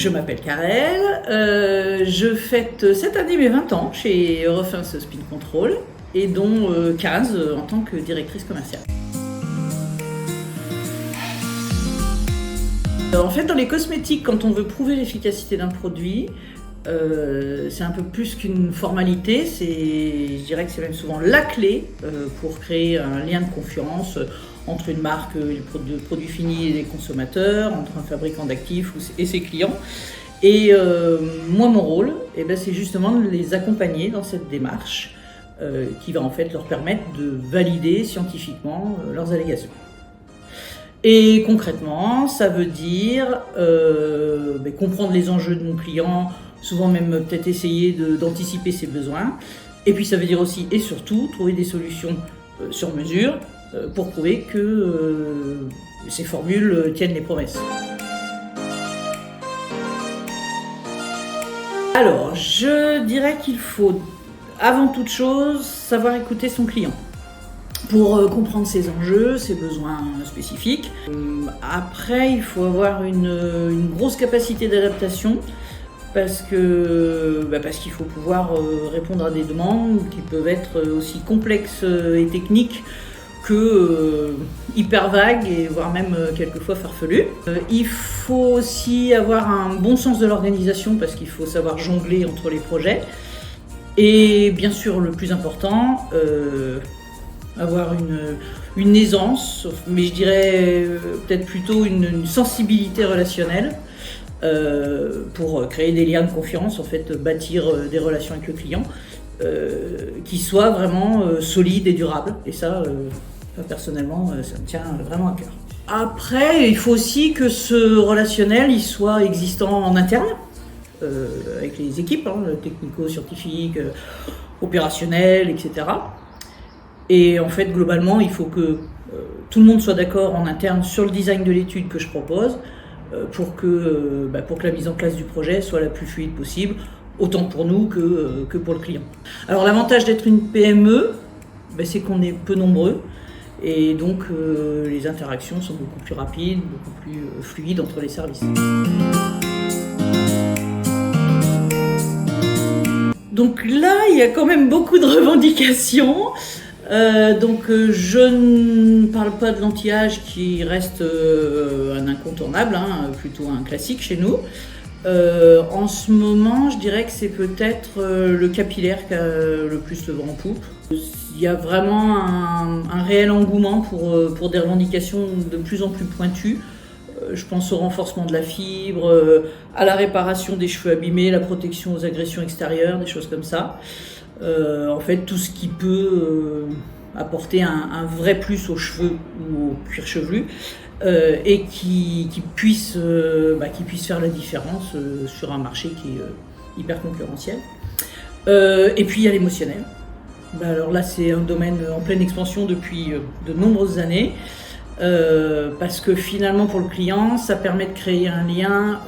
Je m'appelle Karel, je fête cette année mes 20 ans chez Eurofins Spin Control et dont 15 en tant que directrice commerciale. En fait, dans les cosmétiques, quand on veut prouver l'efficacité d'un produit, c'est un peu plus qu'une formalité, je dirais que c'est même souvent la clé pour créer un lien de confiance entre une marque de produits finis et les consommateurs, entre un fabricant d'actifs et ses clients. Et moi, mon rôle, c'est justement de les accompagner dans cette démarche qui va en fait leur permettre de valider scientifiquement leurs allégations. Et concrètement, ça veut dire comprendre les enjeux de mon client, souvent même peut-être essayer d'anticiper ses besoins. Et puis ça veut dire aussi et surtout trouver des solutions sur mesure pour prouver que ces formules tiennent les promesses. Alors, je dirais qu'il faut avant toute chose savoir écouter son client pour comprendre ses enjeux, ses besoins spécifiques. Après, il faut avoir une grosse capacité d'adaptation parce qu'il faut pouvoir répondre à des demandes qui peuvent être aussi complexes et techniques que hyper vagues et voire même quelquefois farfelues. Il faut aussi avoir un bon sens de l'organisation parce qu'il faut savoir jongler entre les projets. Et bien sûr, le plus important, avoir une aisance, mais je dirais peut-être plutôt une sensibilité relationnelle pour créer des liens de confiance, en fait, bâtir des relations avec le client qui soient vraiment solides et durables. Et ça, personnellement, ça me tient vraiment à cœur. Après, il faut aussi que ce relationnel il soit existant en interne, avec les équipes, technico-scientifiques, opérationnelles, etc. Et en fait, globalement, il faut que tout le monde soit d'accord en interne sur le design de l'étude que je propose pour que la mise en place du projet soit la plus fluide possible, autant pour nous que pour le client. Alors l'avantage d'être une PME, c'est qu'on est peu nombreux et donc les interactions sont beaucoup plus rapides, beaucoup plus fluides entre les services. Donc là, il y a quand même beaucoup de revendications. Je ne parle pas de l'anti-âge qui reste un incontournable, plutôt un classique chez nous. En ce moment, je dirais que c'est peut-être le capillaire qui a le plus le vent en poupe. Il y a vraiment un réel engouement pour des revendications de plus en plus pointues. Je pense au renforcement de la fibre, à la réparation des cheveux abîmés, la protection aux agressions extérieures, des choses comme ça. En fait, tout ce qui peut apporter un vrai plus aux cheveux ou au cuir chevelu et qui puisse faire la différence sur un marché qui est hyper concurrentiel. Et puis il y a l'émotionnel. Alors là, c'est un domaine en pleine expansion depuis de nombreuses années. Parce que finalement pour le client ça permet de créer un lien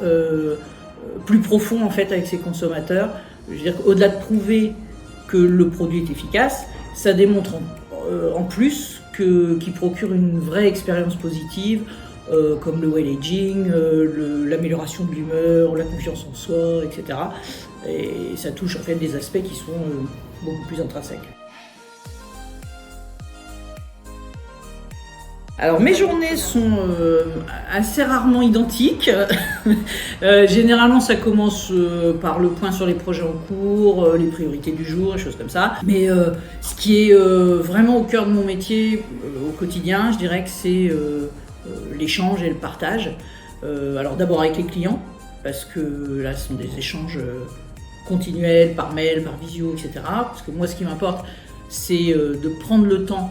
plus profond en fait avec ses consommateurs. Je veux dire qu'au-delà de prouver que le produit est efficace, ça démontre en plus qu'il procure une vraie expérience positive comme le well aging, l'amélioration de l'humeur, la confiance en soi, etc. Et ça touche en fait des aspects qui sont beaucoup plus intrinsèques. Alors mes journées sont assez rarement identiques. Généralement ça commence par le point sur les projets en cours, les priorités du jour, des choses comme ça. Mais ce qui est vraiment au cœur de mon métier au quotidien, je dirais que c'est l'échange et le partage. Alors d'abord avec les clients, parce que là ce sont des échanges continuels, par mail, par visio, etc. Parce que moi ce qui m'importe c'est de prendre le temps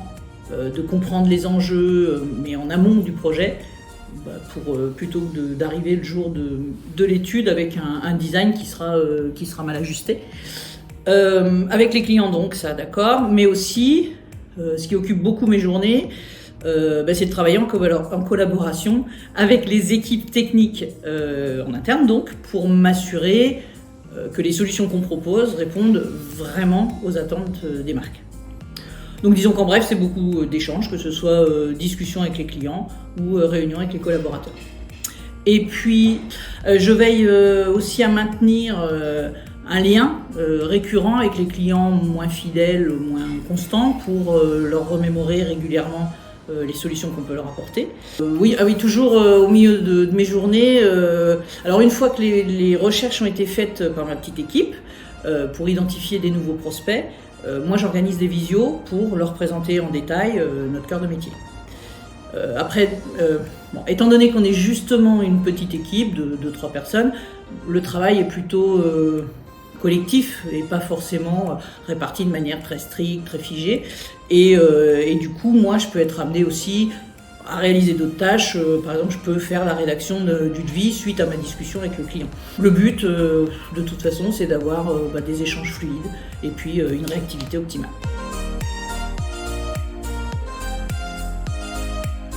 de comprendre les enjeux, mais en amont du projet, plutôt que d'arriver le jour de l'étude avec un design qui sera mal ajusté. Avec les clients donc, ça d'accord, mais aussi, ce qui occupe beaucoup mes journées, c'est de travailler en collaboration avec les équipes techniques en interne donc, pour m'assurer que les solutions qu'on propose répondent vraiment aux attentes des marques. Donc disons qu'en bref, c'est beaucoup d'échanges, que ce soit discussion avec les clients ou réunion avec les collaborateurs. Et puis, je veille aussi à maintenir un lien récurrent avec les clients moins fidèles, moins constants, pour leur remémorer régulièrement les solutions qu'on peut leur apporter. Oui, toujours au milieu de mes journées. Alors une fois que les recherches ont été faites par ma petite équipe pour identifier des nouveaux prospects, moi j'organise des visios pour leur présenter en détail notre cœur de métier. Étant donné qu'on est justement une petite équipe de 3 personnes, le travail est plutôt collectif et pas forcément réparti de manière très stricte, très figée. Et du coup, moi, je peux être amenée aussi à réaliser d'autres tâches. Par exemple, je peux faire la rédaction du devis suite à ma discussion avec le client. Le but, de toute façon, c'est d'avoir des échanges fluides et puis une réactivité optimale.